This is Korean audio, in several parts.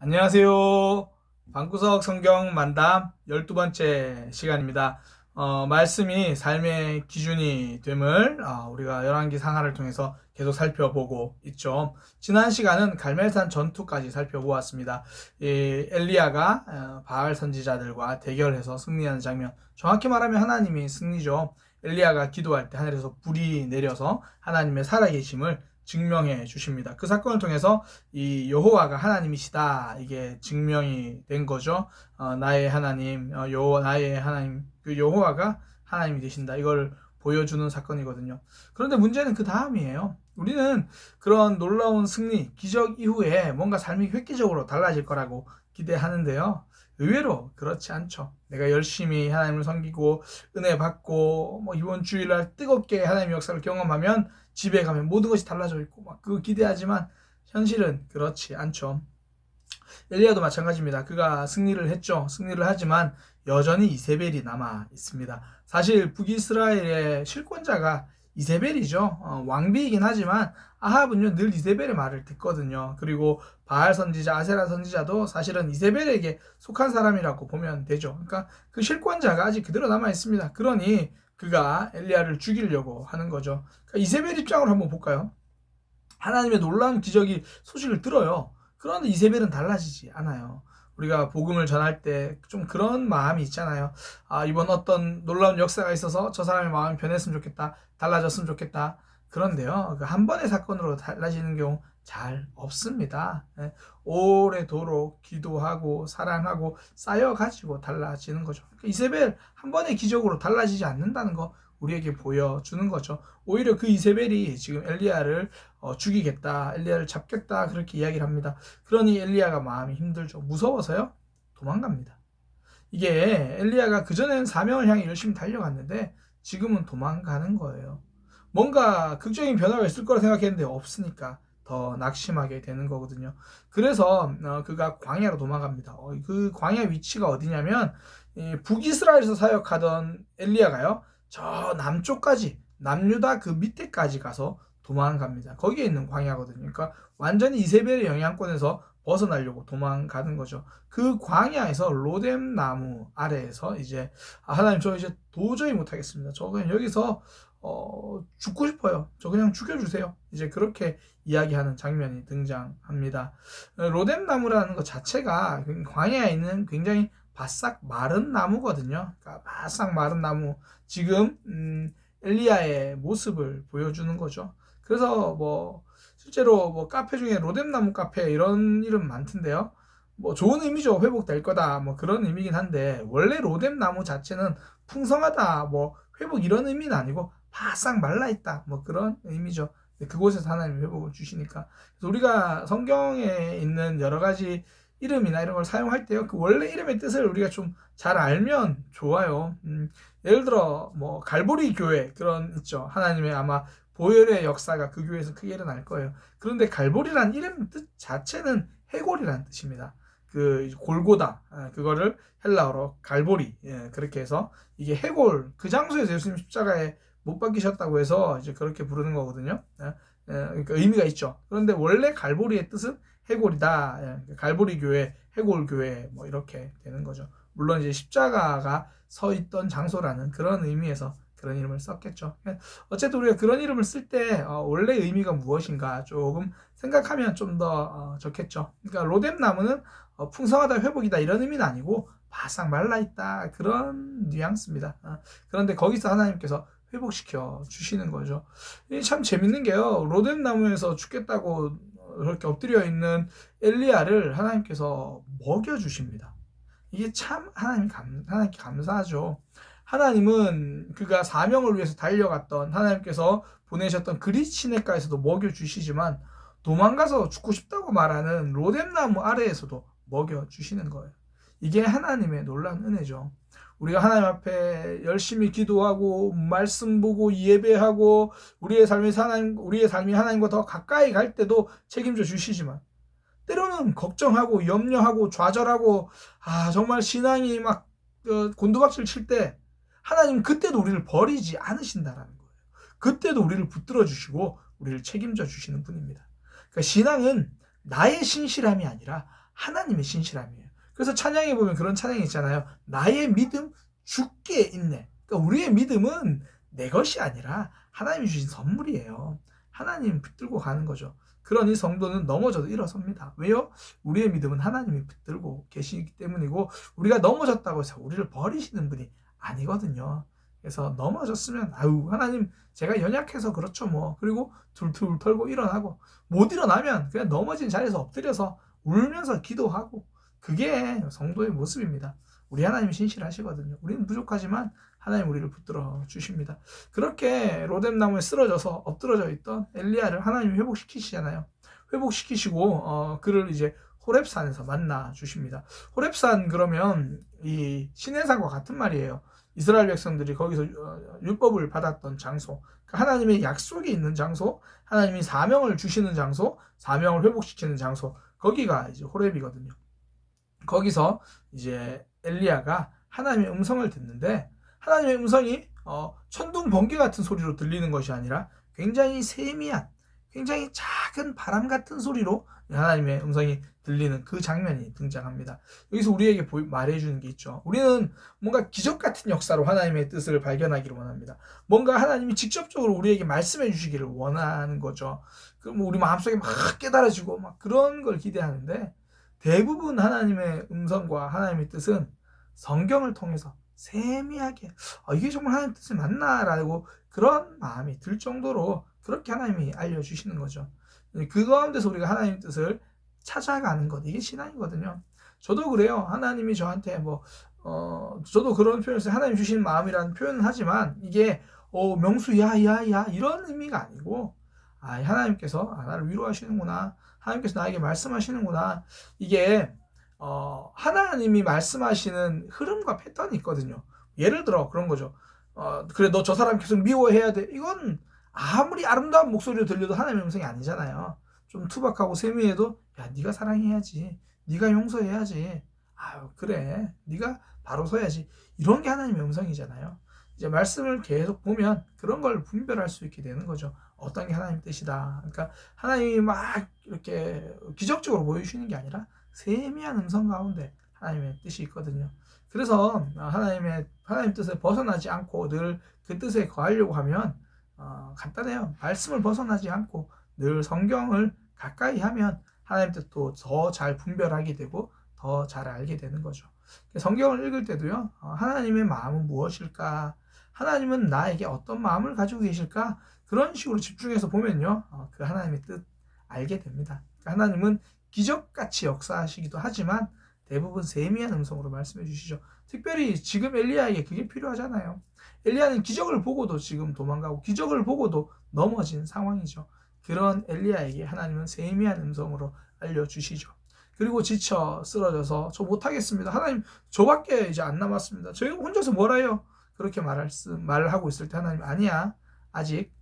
안녕하세요. 방구석 성경 만담 12번째 시간입니다. 말씀이 삶의 기준이 됨을 우리가 열왕기 상하를 통해서 계속 살펴보고 있죠. 지난 시간은 갈멜산 전투까지 살펴보았습니다. 엘리야가 바알 선지자들과 대결해서 승리하는 장면, 정확히 말하면 하나님이 승리죠. 엘리야가 기도할 때 하늘에서 불이 내려서 하나님의 살아계심을 증명해 주십니다. 그 사건을 통해서 이 여호와가 하나님이시다, 이게 증명이 된 거죠. 나의 하나님, 나의 하나님, 그 여호와가 하나님이 되신다, 이걸 보여주는 사건이거든요. 그런데 문제는 그 다음이에요. 우리는 그런 놀라운 승리, 기적 이후에 뭔가 삶이 획기적으로 달라질 거라고 기대하는데요. 의외로 그렇지 않죠. 내가 열심히 하나님을 섬기고 은혜 받고 이번 주일날 뜨겁게 하나님의 역사를 경험하면 집에 가면 모든 것이 달라져 있고 그거 기대하지만 현실은 그렇지 않죠. 엘리야도 마찬가지입니다. 그가 승리를 했죠. 승리를 하지만 여전히 이세벨이 남아 있습니다. 사실 북이스라엘의 실권자가 이세벨이죠. 왕비이긴 하지만 아합은요 늘 이세벨의 말을 듣거든요. 그리고 바알 선지자, 아세라 선지자도 사실은 이세벨에게 속한 사람이라고 보면 되죠. 그러니까 그 실권자가 아직 그대로 남아 있습니다. 그러니 그가 엘리야를 죽이려고 하는 거죠. 그러니까 이세벨 입장으로 한번 볼까요? 하나님의 놀라운 기적이 소식을 들어요. 그런데 이세벨은 달라지지 않아요. 우리가 복음을 전할 때 좀 그런 마음이 있잖아요. 이번 어떤 놀라운 역사가 있어서 저 사람의 마음이 변했으면 좋겠다, 달라졌으면 좋겠다. 그런데요, 한 번의 사건으로 달라지는 경우 잘 없습니다. 오래도록 기도하고 사랑하고 쌓여가지고 달라지는 거죠. 이세벨 한 번의 기적으로 달라지지 않는다는 거 우리에게 보여주는 거죠. 오히려 그 이세벨이 지금 엘리야를 죽이겠다, 엘리야를 잡겠다, 그렇게 이야기를 합니다. 그러니 엘리야가 마음이 힘들죠. 무서워서요, 도망갑니다. 이게 엘리야가 그전에는 사명을 향해 열심히 달려갔는데 지금은 도망가는 거예요. 뭔가 극적인 변화가 있을 거라 생각했는데 없으니까 더 낙심하게 되는 거거든요. 그래서 그가 광야로 도망갑니다. 그 광야 위치가 어디냐면 북이스라엘에서 사역하던 엘리야가요, 저 남쪽까지, 남유다 그 밑에까지 가서 도망갑니다. 거기에 있는 광야거든요. 그러니까 완전히 이세벨의 영향권에서 벗어나려고 도망가는 거죠. 그 광야에서 로뎀 나무 아래에서 이제 하나님, 저 이제 도저히 못하겠습니다. 저 그냥 여기서 죽고 싶어요. 저 그냥 죽여주세요. 이제 그렇게 이야기하는 장면이 등장합니다. 로뎀 나무라는 것 자체가 광야에 있는 굉장히 바싹 마른 나무거든요. 그러니까 바싹 마른 나무, 지금 엘리야의 모습을 보여주는 거죠. 그래서 실제로 카페 중에 로뎀나무 카페 이런 이름 많던데요. 좋은 의미죠. 회복될 거다, 그런 의미긴 한데, 원래 로뎀나무 자체는 풍성하다, 회복 이런 의미는 아니고 바싹 말라있다, 그런 의미죠. 그곳에서 하나님 회복을 주시니까. 그래서 우리가 성경에 있는 여러 가지 이름이나 이런 걸 사용할 때요, 그 원래 이름의 뜻을 우리가 좀 잘 알면 좋아요. 예를 들어 갈보리 교회 그런 있죠. 하나님의 아마 보혈의 역사가 그 교회에서 크게 일어날 거예요. 그런데 갈보리란 이름 뜻 자체는 해골이라는 뜻입니다. 그 골고다, 그거를 헬라어로 갈보리, 그렇게 해서 이게 해골, 그 장소에서 예수님 십자가에 못 박히셨다고 해서 이제 그렇게 부르는 거거든요. 그러니까 의미가 있죠. 그런데 원래 갈보리의 뜻은 해골이다. 갈보리 교회, 해골 교회, 이렇게 되는 거죠. 물론 이제 십자가가 서 있던 장소라는 그런 의미에서 그런 이름을 썼겠죠. 어쨌든 우리가 그런 이름을 쓸 때 원래 의미가 무엇인가 조금 생각하면 좀 더 좋겠죠. 그러니까 로뎀 나무는 풍성하다, 회복이다 이런 의미는 아니고 바싹 말라있다, 그런 뉘앙스입니다. 그런데 거기서 하나님께서 회복시켜 주시는 거죠. 참 재밌는 게요, 로뎀 나무에서 죽겠다고 그렇게 엎드려 있는 엘리야를 하나님께서 먹여 주십니다. 이게 참 하나님께 감사하죠. 하나님은 그가 사명을 위해서 달려갔던, 하나님께서 보내셨던 그릿 시내가에서도 먹여주시지만 도망가서 죽고 싶다고 말하는 로뎀나무 아래에서도 먹여주시는 거예요. 이게 하나님의 놀라운 은혜죠. 우리가 하나님 앞에 열심히 기도하고 말씀 보고 예배하고 우리의 삶이 하나님과 더 가까이 갈 때도 책임져 주시지만, 때로는 걱정하고 염려하고 좌절하고 정말 신앙이 막 곤두박질 칠 때 하나님은 그때도 우리를 버리지 않으신다라는 거예요. 그때도 우리를 붙들어 주시고 우리를 책임져 주시는 분입니다. 그러니까 신앙은 나의 신실함이 아니라 하나님의 신실함이에요. 그래서 찬양에 보면 그런 찬양이 있잖아요. 나의 믿음 주께 있네. 그러니까 우리의 믿음은 내 것이 아니라 하나님이 주신 선물이에요. 하나님 붙들고 가는 거죠. 그러니 성도는 넘어져도 일어섭니다. 왜요? 우리의 믿음은 하나님이 붙들고 계시기 때문이고, 우리가 넘어졌다고 해서 우리를 버리시는 분이 아니거든요. 그래서 넘어졌으면 아유 하나님 제가 연약해서 그렇죠 뭐, 그리고 툴툴 털고 일어나고, 못 일어나면 그냥 넘어진 자리에서 엎드려서 울면서 기도하고, 그게 성도의 모습입니다. 우리 하나님이 신실하시거든요. 우리는 부족하지만 하나님 우리를 붙들어 주십니다. 그렇게 로뎀나무에 쓰러져서 엎드러져 있던 엘리야를 하나님이 회복시키시잖아요. 회복시키시고 그를 이제 호렙산에서 만나 주십니다. 호렙산 그러면 이 시내산과 같은 말이에요. 이스라엘 백성들이 거기서 율법을 받았던 장소, 하나님의 약속이 있는 장소, 하나님이 사명을 주시는 장소, 사명을 회복시키는 장소, 거기가 이제 호렙이거든요. 거기서 이제 엘리야가 하나님의 음성을 듣는데, 하나님의 음성이 천둥 번개 같은 소리로 들리는 것이 아니라 굉장히 세미한, 굉장히 작은 바람 같은 소리로 하나님의 음성이 들리는 그 장면이 등장합니다. 여기서 우리에게 말해주는 게 있죠. 우리는 뭔가 기적 같은 역사로 하나님의 뜻을 발견하기를 원합니다. 뭔가 하나님이 직접적으로 우리에게 말씀해 주시기를 원하는 거죠. 그럼 우리 마음속에 막 깨달아지고 막 그런 걸 기대하는데, 대부분 하나님의 음성과 하나님의 뜻은 성경을 통해서 세미하게 이게 정말 하나님 뜻이 맞나라고 그런 마음이 들 정도로 그렇게 하나님이 알려주시는 거죠. 그 가운데서 우리가 하나님의 뜻을 찾아가는 것, 이게 신앙이거든요. 저도 그래요. 하나님이 저한테 저도 그런 표현을 써요. 하나님 주신 마음이라는 표현은 하지만 이게 명수 야야야 이런 의미가 아니고, 하나님께서 나를 위로하시는구나, 하나님께서 나에게 말씀하시는구나, 이게 하나님이 말씀하시는 흐름과 패턴이 있거든요. 예를 들어 그런 거죠. 그래 너 저 사람 계속 미워해야 돼. 이건 아무리 아름다운 목소리로 들려도 하나님의 음성이 아니잖아요. 좀 투박하고 세미해도 야 네가 사랑해야지, 네가 용서해야지, 아유 그래 네가 바로 서야지, 이런 게 하나님의 음성이잖아요. 이제 말씀을 계속 보면 그런 걸 분별할 수 있게 되는 거죠. 어떤 게 하나님 뜻이다. 그러니까 하나님이 막 이렇게 기적적으로 보여주시는 게 아니라 세미한 음성 가운데 하나님의 뜻이 있거든요. 그래서 하나님 뜻을 벗어나지 않고 늘 그 뜻에 거하려고 하면 간단해요. 말씀을 벗어나지 않고 늘 성경을 가까이 하면 하나님 뜻도 더 잘 분별하게 되고 더 잘 알게 되는 거죠. 성경을 읽을 때도요, 하나님의 마음은 무엇일까? 하나님은 나에게 어떤 마음을 가지고 계실까? 그런 식으로 집중해서 보면요, 그 하나님의 뜻 알게 됩니다. 하나님은 기적같이 역사하시기도 하지만 대부분 세미한 음성으로 말씀해 주시죠. 특별히 지금 엘리야에게 그게 필요하잖아요. 엘리야는 기적을 보고도 지금 도망가고 기적을 보고도 넘어진 상황이죠. 그런 엘리야에게 하나님은 세미한 음성으로 알려주시죠. 그리고 지쳐 쓰러져서 저 못하겠습니다. 하나님 저밖에 이제 안 남았습니다. 저희 혼자서 뭘 해요? 그렇게 말을 하고 있을 때 하나님 아니야. 아직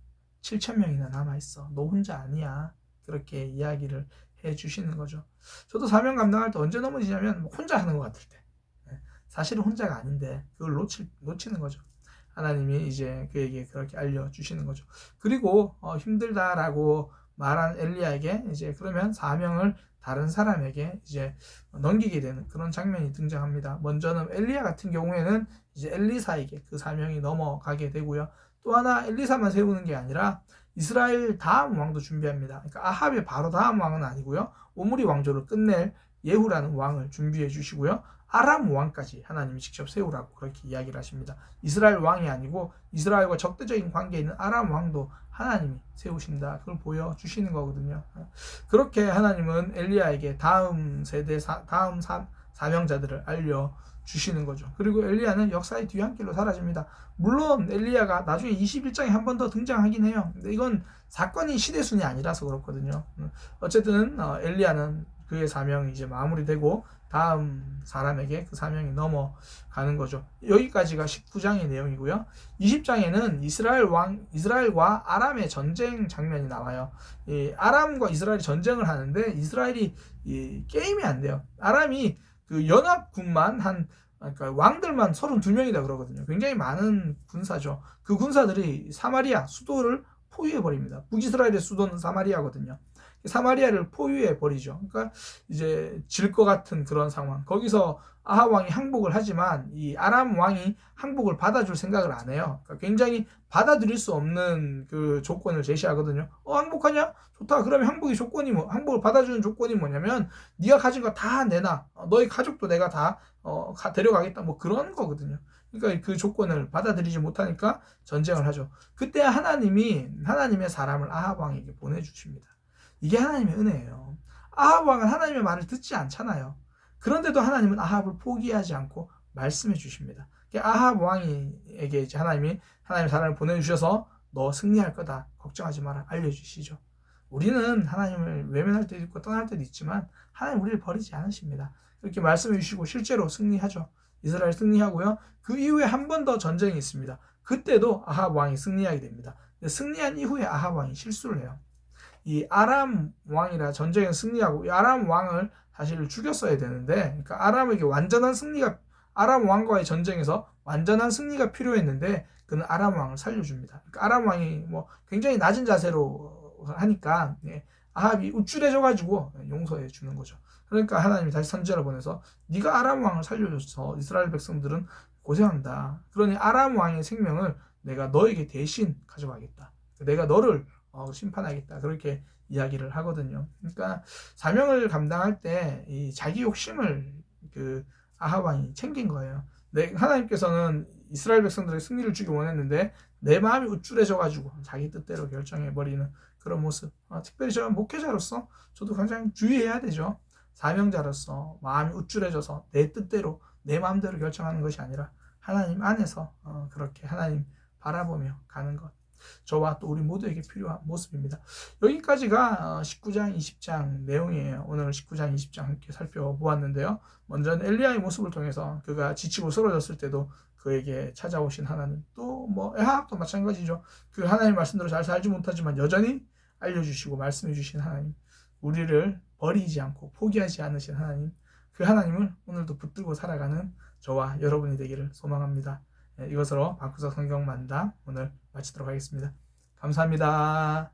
7,000명이나 남아있어. 너 혼자 아니야. 그렇게 이야기를 해주시는 거죠. 저도 사명 감당할 때 언제 넘어지냐면 혼자 하는 것 같을 때. 사실은 혼자가 아닌데 그걸 놓치는 거죠. 하나님이 이제 그에게 그렇게 알려주시는 거죠. 그리고 힘들다라고 말한 엘리야에게 이제 그러면 사명을 다른 사람에게 이제 넘기게 되는 그런 장면이 등장합니다. 먼저는 엘리야 같은 경우에는 이제 엘리사에게 그 사명이 넘어가게 되고요. 또 하나 엘리사만 세우는 게 아니라 이스라엘 다음 왕도 준비합니다. 그러니까 아합의 바로 다음 왕은 아니고요. 오므리 왕조를 끝낼 예후라는 왕을 준비해 주시고요. 아람 왕까지 하나님이 직접 세우라고 그렇게 이야기를 하십니다. 이스라엘 왕이 아니고 이스라엘과 적대적인 관계에 있는 아람 왕도 하나님이 세우신다. 그걸 보여주시는 거거든요. 그렇게 하나님은 엘리야에게 다음 세대, 다음 사명자들을 알려주시는 거죠. 그리고 엘리야는 역사의 뒤안길로 사라집니다. 물론 엘리야가 나중에 21장에 한 번 더 등장하긴 해요. 근데 이건 사건이 시대순이 아니라서 그렇거든요. 어쨌든 엘리야는 그의 사명이 이제 마무리되고 다음 사람에게 그 사명이 넘어가는 거죠. 여기까지가 19장의 내용이고요. 20장에는 이스라엘과 아람의 전쟁 장면이 나와요. 이 아람과 이스라엘이 전쟁을 하는데 이스라엘이 게임이 안 돼요. 아람이 그 연합군만 그러니까 왕들만 32명이다 그러거든요. 굉장히 많은 군사죠. 그 군사들이 사마리아 수도를 포위해버립니다. 북이스라엘의 수도는 사마리아거든요. 사마리아를 포위해 버리죠. 그러니까 이제 질 것 같은 그런 상황. 거기서 아합 왕이 항복을 하지만 이 아람 왕이 항복을 받아줄 생각을 안 해요. 그러니까 굉장히 받아들일 수 없는 그 조건을 제시하거든요. 항복하냐? 좋다. 그러면 항복이 조건이 항복을 받아주는 조건이 뭐냐면 네가 가진 거 다 내놔. 너희 가족도 내가 다 데려가겠다. 뭐 그런 거거든요. 그러니까 그 조건을 받아들이지 못하니까 전쟁을 하죠. 그때 하나님이 하나님의 사람을 아합 왕에게 보내주십니다. 이게 하나님의 은혜예요. 아합 왕은 하나님의 말을 듣지 않잖아요. 그런데도 하나님은 아합을 포기하지 않고 말씀해 주십니다. 아합 왕에게 이제 하나님의 사람을 보내주셔서 너 승리할 거다. 걱정하지 마라. 알려주시죠. 우리는 하나님을 외면할 때도 있고 떠날 때도 있지만 하나님 우리를 버리지 않으십니다. 그렇게 말씀해 주시고 실제로 승리하죠. 이스라엘 승리하고요. 그 이후에 한 번 더 전쟁이 있습니다. 그때도 아합 왕이 승리하게 됩니다. 승리한 이후에 아합 왕이 실수를 해요. 이 아람 왕이라 전쟁에 승리하고 이 아람 왕을 사실 죽였어야 되는데, 그러니까 아람에게 아람 왕과의 전쟁에서 완전한 승리가 필요했는데 그는 아람 왕을 살려줍니다. 그러니까 아람 왕이 뭐 굉장히 낮은 자세로 하니까 아합이 우쭐해져가지고 용서해 주는 거죠. 그러니까 하나님이 다시 선지자를 보내서 네가 아람 왕을 살려줘서 이스라엘 백성들은 고생한다. 그러니 아람 왕의 생명을 내가 너에게 대신 가져가겠다. 내가 너를 심판하겠다. 그렇게 이야기를 하거든요. 그러니까 사명을 감당할 때 이 자기 욕심을 그 아합 왕이 챙긴 거예요. 하나님께서는 이스라엘 백성들의 승리를 주기 원했는데 내 마음이 우쭐해져가지고 자기 뜻대로 결정해버리는 그런 모습. 특별히 저 목회자로서 저도 굉장히 주의해야 되죠. 사명자로서 마음이 우쭐해져서 내 뜻대로 내 마음대로 결정하는 것이 아니라 하나님 안에서 그렇게 하나님 바라보며 가는 것. 저와 또 우리 모두에게 필요한 모습입니다. 여기까지가 19장, 20장 내용이에요. 오늘 19장, 20장 함께 살펴보았는데요. 먼저는 엘리야의 모습을 통해서 그가 지치고 쓰러졌을 때도 그에게 찾아오신 하나님, 또 뭐 아합도 마찬가지죠. 그 하나님 말씀대로 잘 살지 못하지만 여전히 알려주시고 말씀해 주신 하나님, 우리를 버리지 않고 포기하지 않으신 하나님, 그 하나님을 오늘도 붙들고 살아가는 저와 여러분이 되기를 소망합니다. 이것으로 방구석 성경 만담 오늘 마치도록 하겠습니다. 감사합니다.